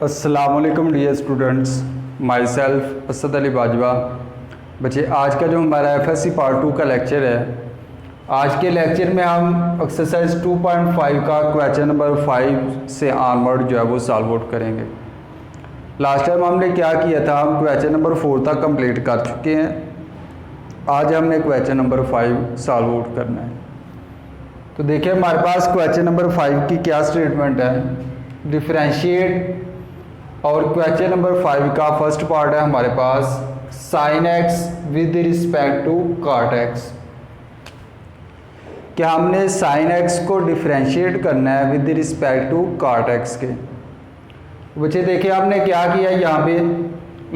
अस्सलामुअलैकुम dear students, myself Asad Ali Bajwa. बच्चे, आज का जो हमारा एफएससी पार्ट 2 का लेक्चर है, आज के लेक्चर में हम एक्सरसाइज 2.5 का क्वेश्चन नंबर 5 से ऑनवर्ड जो है वो सॉल्व आउट करेंगे। लास्ट टाइम हमने क्या किया था, हम क्वेश्चन नंबर 4 तक कंप्लीट कर चुके हैं। आज हमने क्वेश्चन नंबर 5 सॉल्व आउट करना है। तो देखिए हमारे पास क्वेश्चन नंबर 5 की क्या स्टेटमेंट है, डिफरेंशिएट। और क्वेश्चन नंबर 5 का फर्स्ट पार्ट है हमारे पास sine x with respect to cot x. क्या हमने साइन एक्स को डिफरेंशिएट करना है with respect to cot x के। बच्चे देखिए हमने क्या किया, यहाँ पे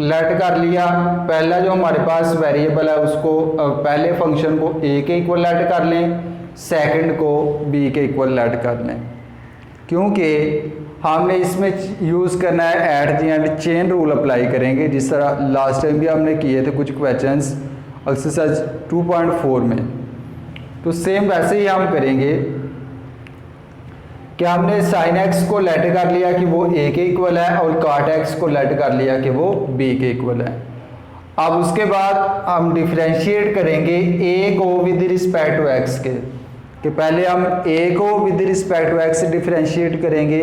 लेट कर लिया। पहला जो हमारे पास वेरिएबल है उसको पहले फंक्शन को ए के इक्वल लेट कर लें, सेकंड को बी के इक्वल लेट कर लें, क्योंकि हमने इसमें यूज़ करना है at the end chain rule apply करेंगे, जिस तरह लास्ट टाइम भी हमने किए थे कुछ क्वेश्चंस एक्सरसाइज 2.4 में। तो सेम वैसे ही हम करेंगे कि हमने साइन एक्स को लेट कर लिया कि वो ए के इक्वल है और कॉट एक्स को लेट कर लिया कि वो बी के इक्वल है। अब उसके बाद हम डिफरेंशिएट करेंगे ए को विद रिस्पेक्ट टू एक्स के, कि पहले हम ए को with respect to X differentiate करेंगे,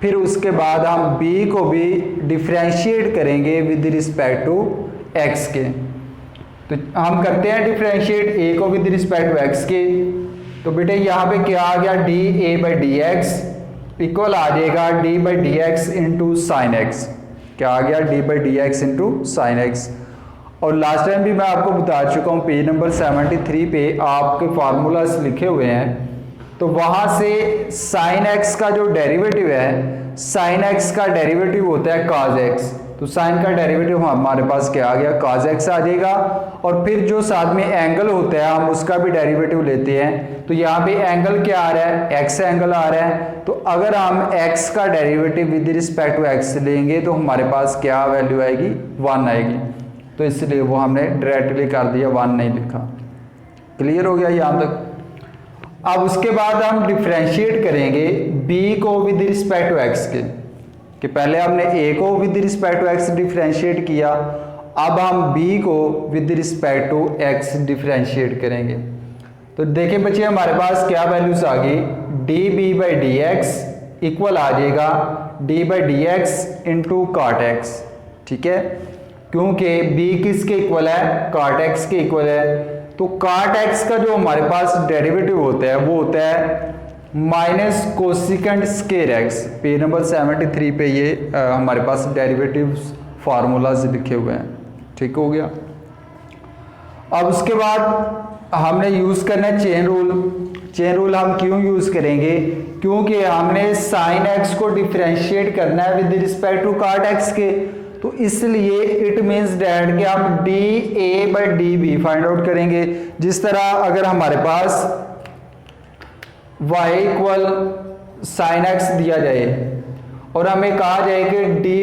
फिर उसके बाद हम बी को भी डिफरेंशिएट करेंगे विद रिस्पेक्ट टू एक्स के। तो हम करते हैं डिफरेंशिएट ए को विद रिस्पेक्ट टू एक्स के। तो बेटे यहाँ पे क्या आ गया, d A by D x equal आ जाएगा d by D x into sine x. क्या आ गया, d by D x into sine x. और लास्ट टाइम भी मैं आपको बता चुका हूँ, पेज नंबर 73 पे आपके फार्मूलाज लिखे हुए हैं। तो वहाँ से साइन एक्स का जो डेरिवेटिव है, साइन एक्स का डेरिवेटिव होता है काज एक्स। तो साइन का डेरिवेटिव हमारे पास क्या आ गया, काज एक्स आ जाएगा। और फिर जो साथ में एंगल होता है हम उसका भी डेरिवेटिव लेते हैं। तो यहाँ पे एंगल क्या आ रहा है, एक्स एंगल आ रहा है। तो अगर हम एक्स का derivative with respect to X लेंगे तो हमारे पास क्या वैल्यू आएगी, 1 आएगी। तो इसलिए वो हमने डायरेक्टली कर दिया, 1 नहीं लिखा। क्लियर हो गया यहाँ तक। अब उसके बाद हम डिफरेंशिएट करेंगे b को विद रिस्पेक्ट टू x के, कि पहले हमने a को with respect to x differentiate किया, अब हम b को with respect to x differentiate करेंगे। तो देखिए बच्चे हमारे पास क्या वैल्यूज आ गई, db by D x equal आ जाएगा d by D x into cot x. ठीक है, क्योंकि b किसके इक्वल है, कॉट एक्स के इक्वल है। तो कॉट एक्स का जो हमारे पास डेरिवेटिव होता है वो होता है minus cosecant square x. Page number 73 पे ये हमारे पास डेरिवेटिव फार्मूलाज लिखे हुए हैं। ठीक हो गया। अब उसके बाद हमने यूज़ करना है चेन रूल। चेन रूल हम क्यों यूज़ करेंगे, क्योंकि हमने साइन एक्स को डिफरेंशिएट करना है with respect to cot x के। तो इसलिए इट मीन्स डैट कि हम D A by D B find out करेंगे। जिस तरह अगर हमारे पास y इक्वल साइन एक्स दिया जाए और हमें कहा जाए कि डी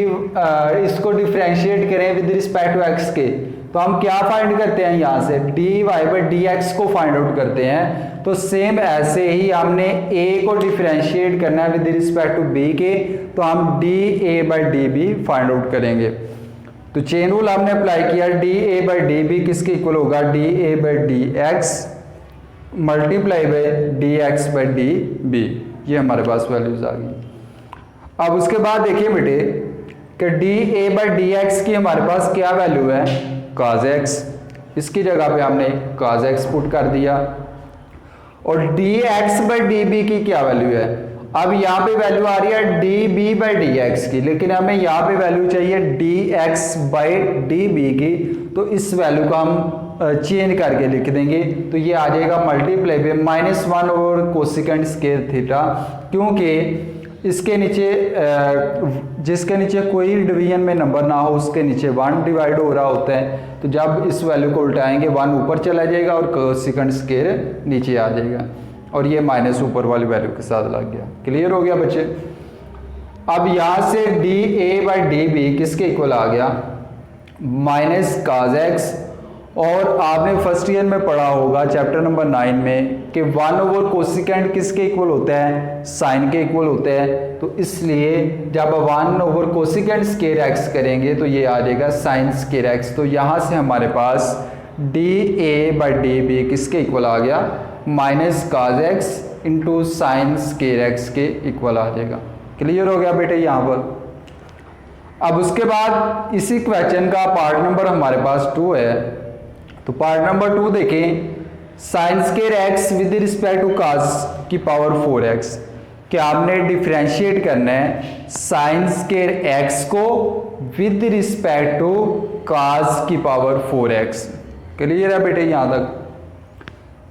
इसको डिफरेंशिएट करें विद रिस्पेक्ट टू एक्स के, तो हम क्या फाइंड करते हैं, यहाँ से D Y by D X को फाइंड आउट करते हैं। तो सेम ऐसे ही हमने a को डिफरेंशिएट करना है विद रिस्पेक्ट टू b के, तो हम D A by D B find out करेंगे। तो चेन रूल हमने अप्लाई किया, D A by D B किसके इक्वल होगा, D A by D X multiply by D x by D B. ये हमारे पास वैल्यूज आ गई। अब उसके बाद देखिए बेटे कि D A by D x की हमारे पास क्या वैल्यू है, काज एक्स। इसकी जगह पे हमने काज एक्स पुट कर दिया। और D x by D B की क्या वैल्यू है, अब यहाँ पे वैल्यू आ रही है d b by D x की, लेकिन हमें यहाँ पे वैल्यू चाहिए d x by D B की। तो इस वैल्यू को हम चेंज करके लिख देंगे। तो ये आ जाएगा मल्टीप्लाई पे -1 और कोसिकेंट स्केयर थीटा, क्योंकि इसके नीचे जिसके नीचे कोई डिवीजन में नंबर ना हो उसके नीचे 1 डिवाइड हो रहा होता है। तो जब इस वैल्यू को उल्टाएंगे 1 ऊपर चला जाएगा और कोसिकेंट स्केयर नीचे आ जाएगा, और ये माइनस ऊपर वाली वैल्यू के साथ लग गया। क्लियर हो गया बच्चे। अब यहाँ से d A by D B किसके इक्वल आ गया, माइनस काज एक्स। और आपने फर्स्ट ईयर में पढ़ा होगा चैप्टर नंबर 9 में कि 1 कोसिकेंड किसके इक्वल होता है, साइन के इक्वल होता है। तो इसलिए जब 1 कोसिकेंड स्केयर एक्स करेंगे तो ये आ जाएगा साइन स्केयर एक्स। तो यहाँ से हमारे पास DA/DB किसके इक्वल आ गया, माइनस काज x into sign square x के इक्वल आ जाएगा। क्लियर हो गया बेटे यहाँ पर। अब उसके बाद इसी क्वेश्चन का पार्ट नंबर हमारे पास 2 है। तो पार्ट नंबर 2 देखें, sine square x with respect to cos की पावर 4x। क्या आपने डिफरेंशिएट करना है साइन स्केयर एक्स को विद रिस्पेक्ट टू काज की पावर 4x। क्लियर है बेटे यहाँ तक।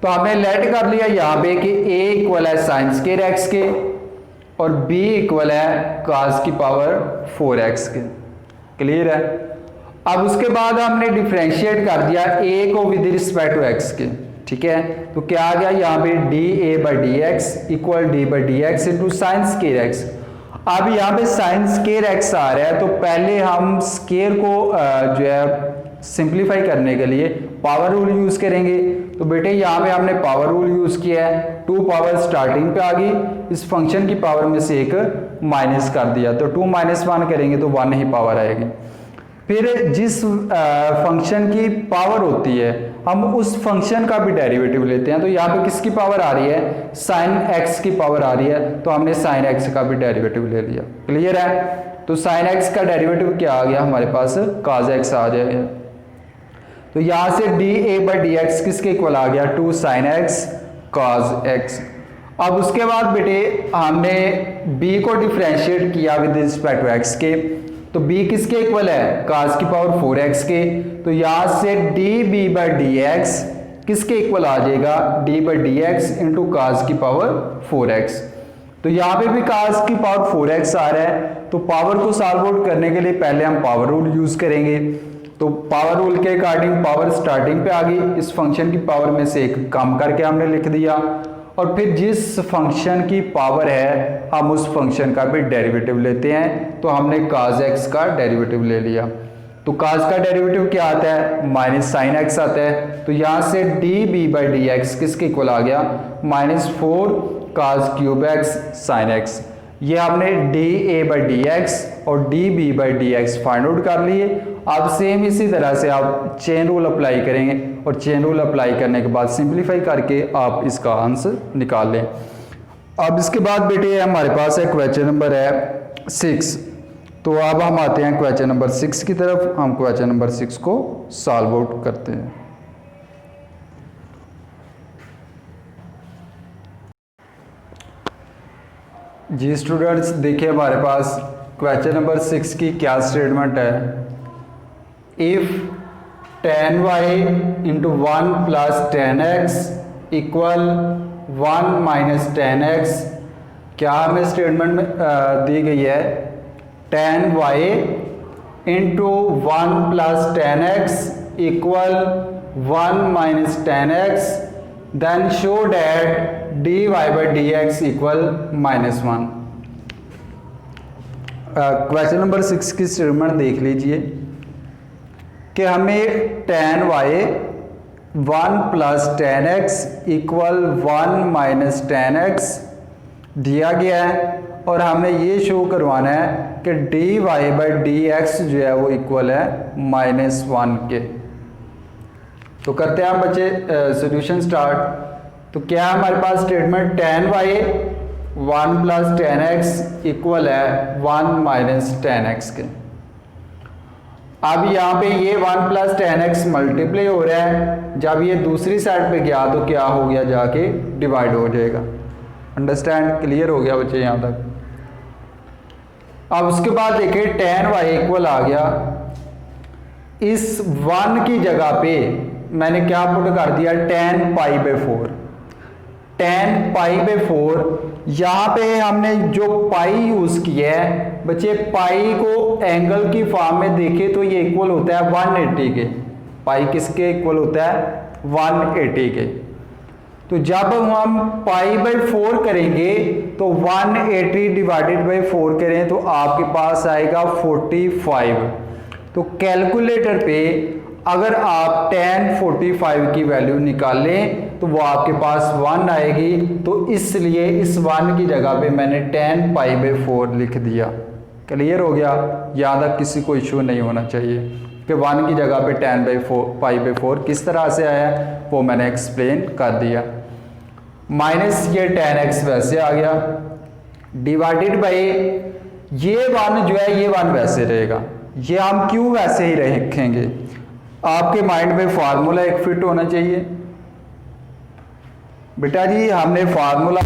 तो हमने लेट कर लिया यहाँ पे कि a इक्वल है साइन स्केयर एक्स के और b इक्वल है काज की पावर 4x के। क्लियर है। अब उसके बाद हमने डिफरेंशिएट कर दिया a को विद रिस्पेक्ट टू x के। ठीक है, तो क्या आ गया यहाँ पे DA/dx equal D/dx into sine square x. अब यहाँ पे साइन स्केयर एक्स आ रहा है, तो पहले हम स्केयर को जो है सिंप्लीफाई करने के लिए पावर रूल यूज करेंगे। तो बेटे यहाँ पे हमने पावर रूल यूज किया है, 2 पावर स्टार्टिंग पे आ गई, इस फंक्शन की पावर में से एक माइनस कर दिया, तो 2 - 1 करेंगे तो 1 ही पावर आएगी। फिर जिस फंक्शन की पावर होती है हम उस फंक्शन का भी डेरिवेटिव लेते हैं। तो यहाँ पे किसकी पावर आ रही है, साइन एक्स की पावर आ रही है, तो हमने साइन एक्स का भी डेरिवेटिव ले लिया। क्लियर है। तो साइन एक्स का डेरिवेटिव क्या आ गया हमारे पास, काज एक्स आ जाएगा। तो यहाँ से DA/dx किसके इक्वल आ गया, 2 साइन एक्स काज एक्स। अब उसके बाद बेटे हमने b को डिफरेंशिएट किया विद रिस्पेक्ट टू x के, तो b किसके इक्वल है, काज की पावर 4x के। तो यहाँ से dB/dx किसके इक्वल आ जाएगा, D/dx इंटू काज की पावर 4x। तो यहाँ पे भी काज की पावर 4x आ रहा है, तो पावर को सॉल्व आउट करने के लिए पहले हम पावर रूल यूज करेंगे। तो पावर रूल के अकॉर्डिंग पावर स्टार्टिंग पे आ गई, इस फंक्शन की पावर में से एक कम करके हमने लिख दिया, और फिर जिस फंक्शन की पावर है हम उस फंक्शन का भी डेरिवेटिव लेते हैं। तो हमने काज एक्स का डेरिवेटिव ले लिया। तो काज का डेरिवेटिव क्या आता है, माइनस साइन एक्स आता है। तो यहाँ से DB/dx किसके इक्वल आ गया, -4 काज क्यूब एक्स साइन एक्स। ये हमने DA/dx और DB/dx फाइंड आउट कर लिए। अब सेम इसी तरह से आप चेन रूल अप्लाई करेंगे और चेन रूल अप्लाई करने के बाद सिंप्लीफाई करके आप इसका आंसर निकाल लें। अब इसके बाद बेटे हमारे पास है क्वेश्चन नंबर है 6। तो अब हम आते हैं क्वेश्चन नंबर 6 की तरफ। हम क्वेश्चन नंबर 6 को सॉल्व आउट करते हैं। जी स्टूडेंट्स, देखिए हमारे पास क्वेश्चन नंबर 6 की क्या स्टेटमेंट है। If tan y into 1 plus tan x equal 1 minus tan x, क्या हमें स्टेटमेंट में दी गई है, tan y into 1 plus tan x equal 1 minus tan x, then show that dy/dx equal -1। Question number 6 की statement देख लीजिए कि हमें tan y 1 plus tan x equal 1 minus tan x दिया गया है, और हमें ये शो करवाना है कि dy/dx जो है वो इक्वल है -1 के। तो करते हैं हम बच्चे सॉल्यूशन स्टार्ट। तो क्या है हमारे पास statement, tan y 1 plus tan x equal है 1 माइनस tan x के। अब यहाँ पे ये 1 प्लस tan x मल्टीप्लाई हो रहा है, जब ये दूसरी साइड पे गया तो क्या हो गया, जाके डिवाइड हो जाएगा। अंडरस्टैंड, क्लियर हो गया बच्चे यहाँ तक। अब उसके बाद देखिए tan y इक्वल आ गया, इस 1 की जगह पे मैंने क्या पुट कर दिया, tan π/4। tan π/4 यहाँ पे हमने जो पाई यूज किया है बच्चे, पाई को एंगल की फॉर्म में देखे तो ये इक्वल होता है 180 के। पाई किसके इक्वल होता है, 180 के। तो जब हम π/4 करेंगे तो 180 डिवाइडेड बाई 4 करें तो आपके पास आएगा 45। तो कैलकुलेटर पे अगर आप tan 45 की वैल्यू निकालें तो वो आपके पास 1 आएगी, तो इसलिए इस 1 की जगह पे मैंने tan π/4 लिख दिया। क्लियर हो गया? यहाँ तक किसी को इशू नहीं होना चाहिए कि 1 की जगह पे tan π/4 किस तरह से आया, वो मैंने एक्सप्लेन कर दिया। माइनस ये tan x वैसे आ गया, डिवाइडेड बाई ये 1 जो है ये 1 वैसे रहेगा, ये हम क्यों वैसे ही रखेंगे? आपके माइंड में फार्मूला एक फिट होना चाहिए बेटा जी। हमने फार्मूला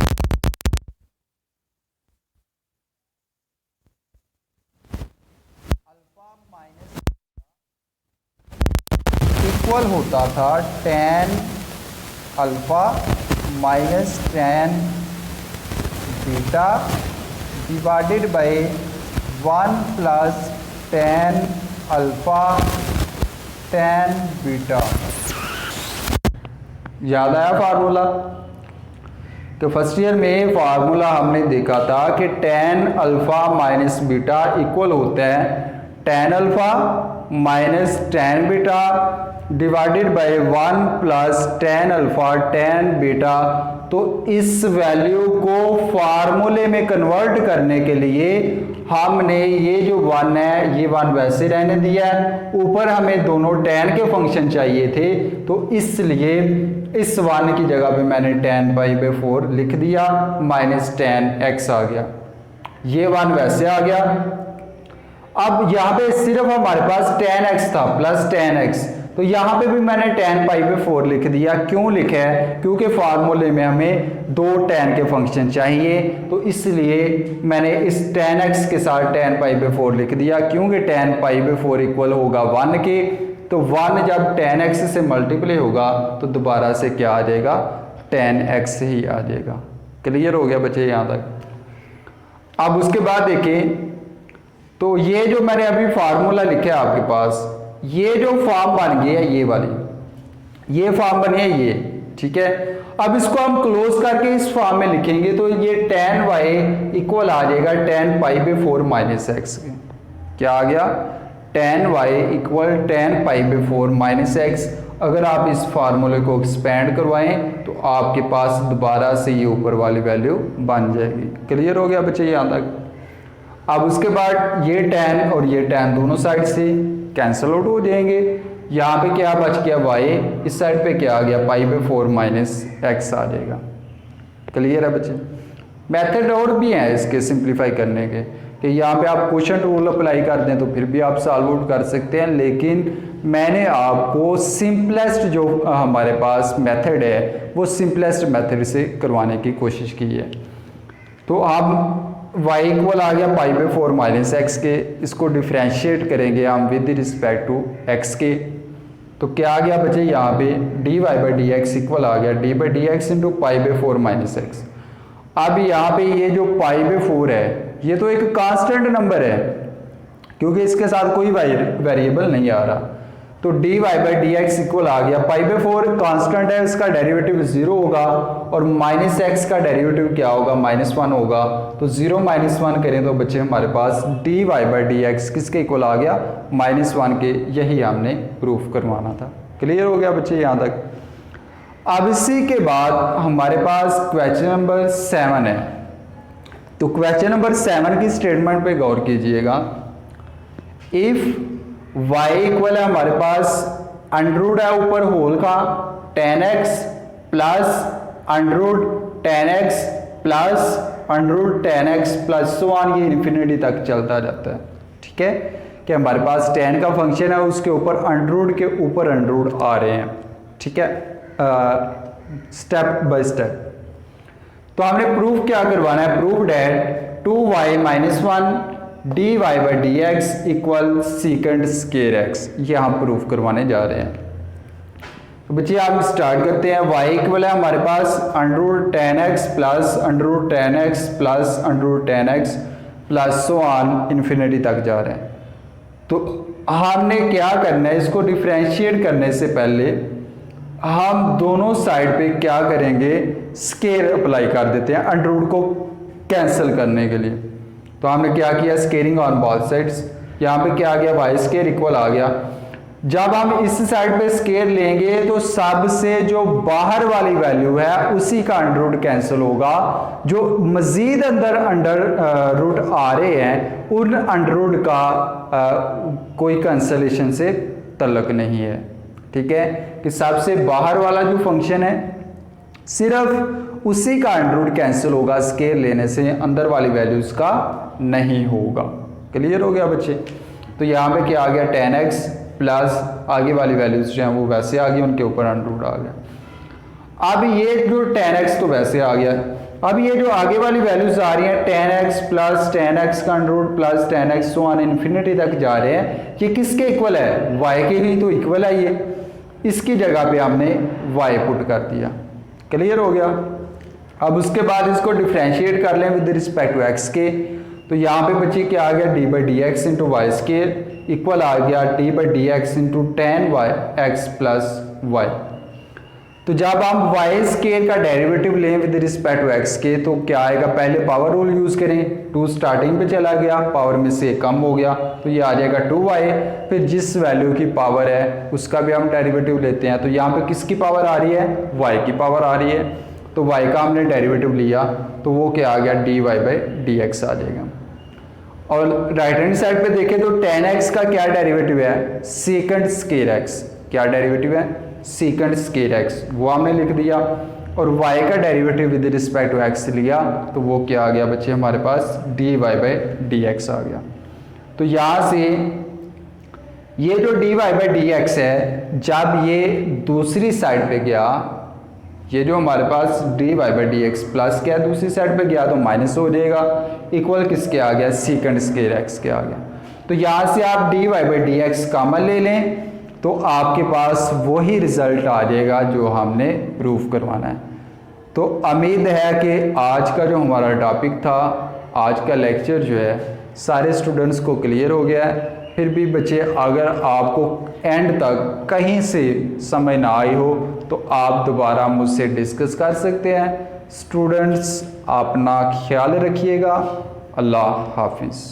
अल्फा माइनस इक्वल होता था tan alpha minus tan beta divided by 1 plus tan alpha tan beta. याद आया फार्मूला? तो फर्स्ट ईयर में फार्मूला हमने देखा था कि tan alpha minus beta equal होता है tan alpha minus tan beta divided by 1 plus tan alpha tan beta. तो इस वैल्यू को फार्मूले में कन्वर्ट करने के लिए हमने ये जो 1 है ये 1 वैसे रहने दिया है, ऊपर हमें दोनों tan के फंक्शन चाहिए थे, तो इसलिए इस 1 की जगह पे मैंने tan π/4 लिख दिया, माइनस tan x आ गया, ये 1 वैसे आ गया। अब यहाँ पे सिर्फ हमारे पास tan x था प्लस tan x, तो यहाँ पे भी मैंने tan π/4 लिख दिया। क्यों लिखा है? क्योंकि फार्मूले में हमें 2 tan के फंक्शन चाहिए, तो इसलिए मैंने इस tan x के साथ tan π/4 लिख दिया, क्योंकि tan π/4 इक्वल होगा 1 के, तो 1 जब tan x से मल्टीप्लाई होगा तो दोबारा से क्या आ जाएगा? tan x ही आ जाएगा। क्लियर हो गया बच्चे यहाँ तक? अब उसके बाद देखें, तो ये जो मैंने अभी फार्मूला लिखा है आपके पास, ये जो फॉर्म बन गई है ये वाली, ये फॉर्म बनी है ये, ठीक है। अब इसको हम क्लोज करके इस फॉर्म में लिखेंगे तो ये tan y इक्वल आ जाएगा tan π/4 माइनस एक्स। क्या आ गया? tan y equal tan π/4 minus x. अगर आप इस फार्मूले को एक्सपेंड करवाएं तो आपके पास दोबारा से ये ऊपर वाली वैल्यू बन जाएगी। क्लियर हो गया बच्चे यहाँ तक? अब उसके बाद ये tan और ये tan दोनों साइड से कैंसिल आउट हो जाएंगे। यहाँ पे क्या बच गया? y, इस साइड पे क्या आ गया? π/4 माइनस एक्स आ जाएगा। क्लियर है बच्चे? मेथड और भी हैं इसके सिंप्लीफाई करने के, कि यहाँ पे आप क्वेश्चन रूल अप्लाई कर दें तो फिर भी आप सॉल्व आउट कर सकते हैं, लेकिन मैंने आपको सिंपलेस्ट जो हमारे पास मेथड है वो सिंपलेस्ट मेथड से करवाने की कोशिश की है। तो आप y इक्वल आ गया π/4 माइनस एक्स के, इसको डिफ्रेंशिएट करेंगे हम विद रिस्पेक्ट टू x के, तो क्या आ गया बच्चे? यहाँ पे dy/dx इक्वल आ गया d/dx इंटू π/4 माइनस एक्स। अब यहाँ पे ये जो π/4 है ये तो एक कांस्टेंट नंबर है, क्योंकि इसके साथ कोई वेरिएबल नहीं आ रहा, तो dy/dx इक्वल आ गया π/4 कांस्टेंट है, इसका डेरिवेटिव 0 होगा, और माइनस एक्स का डेरिवेटिव क्या होगा? -1 होगा। तो 0 - 1 करें तो बच्चे हमारे पास dy/dx किसके इक्वल आ गया? -1 के। यही हमने प्रूफ करवाना था। क्लियर हो गया बच्चे यहाँ तक? अब इसी के बाद हमारे पास क्वेश्चन नंबर 7 है। तो क्वेश्चन नंबर 7 की स्टेटमेंट पे गौर कीजिएगा। इफ y इक्वल है हमारे पास अंडररूट है ऊपर होल का tan x plus under root tan x plus under root tan x plus so on, ये इन्फिनिटी तक चलता जाता है। ठीक है, कि हमारे पास tan का फंक्शन है, उसके ऊपर अंडररूट के ऊपर अंडररूट आ रहे हैं। ठीक है, स्टेप बाय स्टेप। तो हमने प्रूफ क्या करवाना है? Proof that 2y - 1 dy/dx equal secant square x, ये हम प्रूफ करवाने जा रहे हैं। तो बच्चे आप स्टार्ट करते हैं। y इक्वल है हमारे पास under root tan x plus under root tan x plus under root tan x plus so on infinity तक जा रहे हैं। तो हमने क्या करना है? इसको डिफ्रेंशिएट करने से पहले हम दोनों साइड पे क्या करेंगे? स्केयर अप्लाई कर देते हैं अंडररूट को कैंसिल करने के लिए। तो हमने क्या किया? Squaring on both sides. यहाँ पे क्या आ गया? वाई स्केयर इक्वल आ गया जब हम इस साइड पे स्केयर लेंगे तो सबसे जो बाहर वाली वैल्यू है उसी का अंडर रूट कैंसिल होगा, जो मजीद अंडर रूट आ रहे हैं उन अंडर रूट का कोई कैंसलेशन से तल्लुक नहीं है। ठीक है, कि सबसे बाहर वाला जो फंक्शन है सिर्फ उसी का अंडर रूट कैंसिल होगा, स्केयर लेने से अंदर वाली वैल्यूज का नहीं होगा। क्लियर हो गया बच्चे? तो यहाँ पे क्या आ गया, tan x प्लस आगे वाली वैल्यूज जो हैं वो वैसे आ गई, उनके ऊपर अंडर रूट आ गया। अब ये जो tan x तो वैसे आ गया, अब ये जो आगे वाली वैल्यूज आ रही हैं tan x plus tan x का under root plus tan x so on infinity तक जा रहे हैं, ये किसके इक्वल है, y के ही तो इक्वल है ये, इसकी जगह पे हमने y पुट कर दिया। क्लियर हो गया? अब उसके बाद इसको डिफ्रेंशिएट कर लें विद रिस्पेक्ट टू x के, तो यहाँ पे बच्चे क्या आ गया, d by D x into y square equal आ गया d by D x into ten y x plus y. तो जब हम वाई स्केयर का डेरिवेटिव लें विद रिस्पेक्ट टू एक्स के तो क्या आएगा, पहले पावर रूल यूज़ करें, 2 स्टार्टिंग पे चला गया, पावर में से कम हो गया तो ये आ जाएगा 2y, फिर जिस वैल्यू की पावर है उसका भी हम डेरिवेटिव लेते हैं, तो यहाँ पे किसकी पावर आ रही है, y की पावर आ रही है, तो y का हमने डेरिवेटिव लिया तो वो क्या आ गया, dy बाई डी एक्स आ जाएगा। और राइट हैंड साइड पे देखें तो tan x का क्या डेरिवेटिव है, सेकंड स्केयर x, क्या डेरिवेटिव है, सेकंड स्केयर x, वो हमने लिख दिया, और y का derivative with respect to x लिया तो वो क्या आ गया बच्चे हमारे पास, dy बाई डी एक्स आ गया। तो यहाँ से ये जो dy बाई डी एक्स है, जब ये दूसरी साइड पे गया, ये जो हमारे पास dy by D x plus क्या दूसरी साइड पे गया तो माइनस हो जाएगा, इक्वल किसके आ गया, सेकंड स्केयर x के आ गया। तो यहाँ से आप dy by D x common ले लें तो आपके पास वही रिजल्ट आ जाएगा जो हमने प्रूफ करवाना है। तो उम्मीद है कि आज का जो हमारा टॉपिक था, आज का लेक्चर जो है सारे स्टूडेंट्स को क्लियर हो गया है। फिर भी बच्चे अगर आपको एंड तक कहीं से समझ ना आई हो तो आप दोबारा मुझसे डिस्कस कर सकते हैं। स्टूडेंट्स अपना ख्याल रखिएगा। अल्लाह हाफिज़।